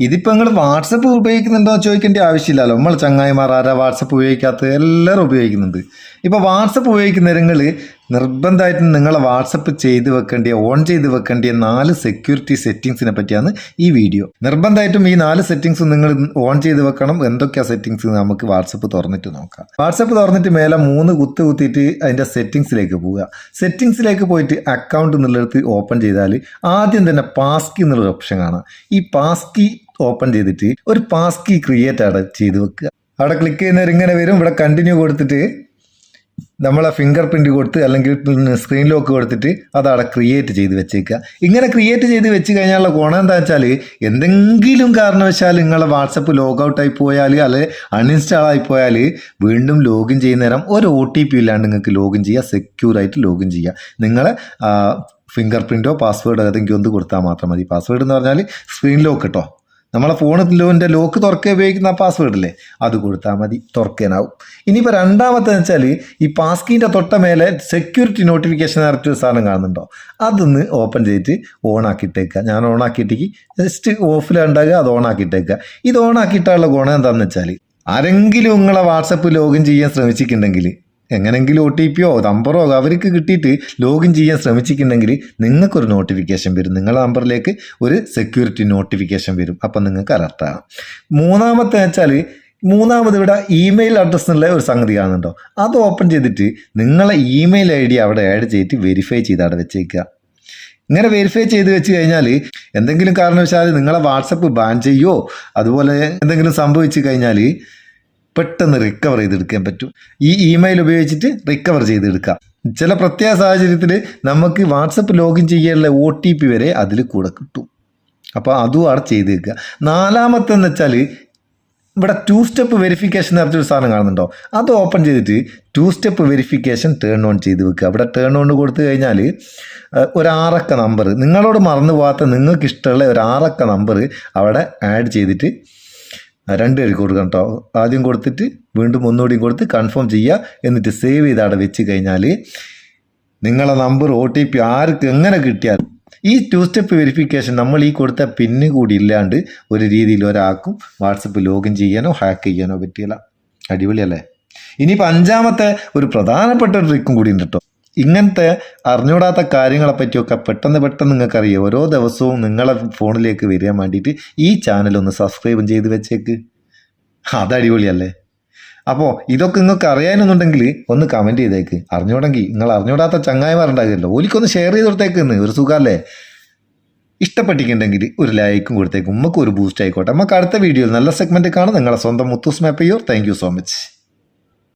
ഇതിപ്പോൾ നിങ്ങൾ വാട്സപ്പ് ഉപയോഗിക്കുന്നുണ്ടോ ചോദിക്കേണ്ട ആവശ്യമില്ലല്ലോ. നമ്മൾ ചങ്ങായിമാർ ആരാ വാട്സപ്പ് ഉപയോഗിക്കാത്തത്? എല്ലാവരും ഉപയോഗിക്കുന്നുണ്ട്. ഇപ്പോൾ വാട്സപ്പ് ഉപയോഗിക്കുന്ന നിങ്ങൾ നിർബന്ധമായിട്ടും നിങ്ങളെ വാട്സപ്പ് ഓൺ ചെയ്ത് വെക്കേണ്ടിയ 4 സെക്യൂരിറ്റി സെറ്റിങ്സിനെ പറ്റിയാണ് ഈ വീഡിയോ. നിർബന്ധമായിട്ടും ഈ 4 സെറ്റിങ്സും നിങ്ങൾ ഓൺ ചെയ്ത് വെക്കണം. എന്തൊക്കെയാ സെറ്റിങ്സ് നമുക്ക് വാട്സപ്പ് തുറന്നിട്ട് നോക്കാം. വാട്സപ്പ് തുറന്നിട്ട് മേലെ 3 കുത്തിയിട്ട് അതിൻ്റെ സെറ്റിങ്സിലേക്ക് പോവുക. സെറ്റിങ്സിലേക്ക് പോയിട്ട് അക്കൗണ്ട് എന്നുള്ളിടത്ത് ഓപ്പൺ ചെയ്താൽ ആദ്യം തന്നെ പാസ്കി എന്നുള്ളൊരു ഓപ്ഷൻ കാണാം. ഈ പാസ്കി ഓപ്പൺ ചെയ്തിട്ട് ഒരു പാസ്കി ക്രിയേറ്റ് അവിടെ ചെയ്ത് വെക്കുക. അവിടെ ക്ലിക്ക് ചെയ്യുന്നവർ ഇങ്ങനെ വരും. ഇവിടെ കണ്ടിന്യൂ കൊടുത്തിട്ട് നമ്മളെ ഫിംഗർ പ്രിൻറ്റ് കൊടുത്ത് അല്ലെങ്കിൽ സ്ക്രീൻ ലോക്ക് കൊടുത്തിട്ട് അതവിടെ ക്രിയേറ്റ് ചെയ്ത് വെച്ചേക്കുക. ഇങ്ങനെ ക്രിയേറ്റ് ചെയ്ത് വെച്ച് കഴിഞ്ഞാലുള്ള ഗുണം എന്താ വെച്ചാൽ എന്തെങ്കിലും കാരണവശാൽ നിങ്ങളെ വാട്സപ്പ് ലോഗൗട്ടായി പോയാൽ അല്ലെങ്കിൽ അൺഇൻസ്റ്റാൾ ആയി പോയാൽ വീണ്ടും ലോഗിൻ ചെയ്യുന്ന നേരം ഒരു OTP ഇല്ലാണ്ട് നിങ്ങൾക്ക് ലോഗിൻ ചെയ്യുക, സെക്യൂറായിട്ട് ലോഗിൻ ചെയ്യുക. നിങ്ങളെ ഫിംഗർ പ്രിൻറ്റോ പാസ്വേഡോ ഏതെങ്കിലും ഒന്ന് കൊടുത്താൽ മാത്രം മതി. പാസ്വേഡ് എന്ന് പറഞ്ഞാൽ സ്ക്രീൻ ലോക്ക് കേട്ടോ. നമ്മളെ ഫോണിൻ്റെ ലോക്ക് തുറക്കുക ഉപയോഗിക്കുന്ന പാസ്വേഡില്ലേ, അത് കൊടുത്താൽ മതി, തുറക്കാനാവും. ഇനിയിപ്പോൾ രണ്ടാമത്തെ വെച്ചാൽ ഈ പാസ്കീൻ്റെ തൊട്ട മേലെ സെക്യൂരിറ്റി നോട്ടിഫിക്കേഷൻ നേരത്തെ ഒരു സാധനം കാണുന്നുണ്ടോ, അതൊന്ന് ഓപ്പൺ ചെയ്തിട്ട് ഓണാക്കിയിട്ടേക്കുക. ഞാൻ ഓണാക്കിയിട്ടേക്ക് ജസ്റ്റ് ഓഫിലുണ്ടാകുക, അത് ഓണാക്കിയിട്ടേക്കുക. ഇത് ഓണാക്കിയിട്ടുള്ള ഗുണം എന്താണെന്ന് വെച്ചാൽ ആരെങ്കിലും നിങ്ങളെ വാട്സപ്പ് ലോഗിൻ ചെയ്യാൻ ശ്രമിച്ചിട്ടുണ്ടെങ്കിൽ എങ്ങനെങ്കിലും OTP നമ്പറോ അവർക്ക് കിട്ടിയിട്ട് ലോഗിൻ ചെയ്യാൻ ശ്രമിച്ചിട്ടുണ്ടെങ്കിൽ നിങ്ങൾക്കൊരു നോട്ടിഫിക്കേഷൻ വരും. നിങ്ങളുടെ നമ്പറിലേക്ക് ഒരു സെക്യൂരിറ്റി നോട്ടിഫിക്കേഷൻ വരും. അപ്പം നിങ്ങൾക്ക് അലർട്ടാണ്. മൂന്നാമത്തെ വെച്ചാൽ ഇവിടെ ഇമെയിൽ അഡ്രസ്സ് എന്നുള്ള ഒരു സംഗതി കാണുന്നുണ്ടോ, അത് ഓപ്പൺ ചെയ്തിട്ട് നിങ്ങളെ ഇമെയിൽ ID അവിടെ ആഡ് ചെയ്തിട്ട് വെരിഫൈ ചെയ്ത് അവിടെ വെച്ചേക്കുക. ഇങ്ങനെ വെരിഫൈ ചെയ്ത് വെച്ച് കഴിഞ്ഞാൽ എന്തെങ്കിലും കാരണവശാൽ നിങ്ങളെ വാട്സപ്പ് ബാൻ ചെയ്യുമോ അതുപോലെ എന്തെങ്കിലും സംഭവിച്ചു കഴിഞ്ഞാൽ പെട്ടെന്ന് റിക്കവർ ചെയ്തെടുക്കാൻ പറ്റും. ഈ ഇമെയിൽ ഉപയോഗിച്ചിട്ട് റിക്കവർ ചെയ്തെടുക്കാം. ചില പ്രത്യേക സാഹചര്യത്തിൽ നമുക്ക് വാട്സപ്പ് ലോഗിൻ ചെയ്യാനുള്ള OTP വരെ അതിൽ കൂടെ കിട്ടും. അപ്പോൾ അതും അവിടെ ചെയ്ത് വെക്കുക. നാലാമത്തെ എന്ന് വെച്ചാൽ ഇവിടെ 2 സ്റ്റെപ്പ് വെരിഫിക്കേഷൻ നേരത്തെ ഒരു സാധനം കാണുന്നുണ്ടോ, അത് ഓപ്പൺ ചെയ്തിട്ട് 2 സ്റ്റെപ്പ് വെരിഫിക്കേഷൻ ടേൺ ഓൺ ചെയ്ത് വെക്കുക. അവിടെ ടേൺ ഓൺ കൊടുത്തു കഴിഞ്ഞാൽ ഒരു 6 അക്ക നമ്പർ, നിങ്ങളോട് മറന്നു പോകാത്ത നിങ്ങൾക്ക് ഇഷ്ടമുള്ള ഒരു 6 അക്ക നമ്പർ അവിടെ ആഡ് ചെയ്തിട്ട് 2 പേർക്ക് കൊടുക്കണം കേട്ടോ. ആദ്യം കൊടുത്തിട്ട് വീണ്ടും ഒന്നുകൂടിയും കൊടുത്ത് കൺഫേം ചെയ്യുക. എന്നിട്ട് സേവ് ചെയ്ത് അവിടെ വെച്ച് കഴിഞ്ഞാൽ നിങ്ങളെ നമ്പർ OTP ആർക്ക് എങ്ങനെ കിട്ടിയാൽ ഈ 2 സ്റ്റെപ്പ് വെരിഫിക്കേഷൻ നമ്മൾ ഈ കൊടുത്ത പിന്ന് കൂടി ഇല്ലാണ്ട് ഒരു രീതിയിൽ ഒരാൾക്കും വാട്സപ്പ് ലോഗിൻ ചെയ്യാനോ ഹാക്ക് ചെയ്യാനോ പറ്റിയില്ല. അടിപൊളിയല്ലേ? ഇനിയിപ്പോൾ 5ാമത്തെ ഒരു പ്രധാനപ്പെട്ട ഒരു ട്രിക്കും കൂടി ഉണ്ട് കേട്ടോ. ഇങ്ങനത്തെ അറിഞ്ഞൂടാത്ത കാര്യങ്ങളെ പറ്റിയൊക്കെ പെട്ടെന്ന് നിങ്ങൾക്കറിയാം. ഓരോ ദിവസവും നിങ്ങളെ ഫോണിലേക്ക് വരാൻ വേണ്ടിയിട്ട് ഈ ചാനലൊന്ന് സബ്സ്ക്രൈബ് ചെയ്ത് വെച്ചേക്ക്. അത് അടിപൊളിയല്ലേ? അപ്പോൾ ഇതൊക്കെ നിങ്ങൾക്ക് അറിയാനെന്നുണ്ടെങ്കിൽ ഒന്ന് കമൻറ്റ് ചെയ്തേക്ക്. നിങ്ങൾ അറിഞ്ഞൂടാത്ത ചങ്ങായിമാരുണ്ടാകുമല്ലോ, ഓലിക്കൊന്ന് ഷെയർ ചെയ്ത് കൊടുത്തേക്ക്. ഒരു സുഖമല്ലേ? ഇഷ്ടപ്പെട്ടിട്ടുണ്ടെങ്കിൽ ഒരു ലൈക്കും കൊടുത്തേക്കും. നമുക്ക് ഒരു ബൂസ്റ്റ് ആയിക്കോട്ടെ. നമുക്ക് അടുത്ത വീഡിയോയിൽ നല്ല സെഗ്മെൻറ്റ് കാണാം. നിങ്ങളെ സ്വന്തം Muthoos Mappayyur. Thank you so much.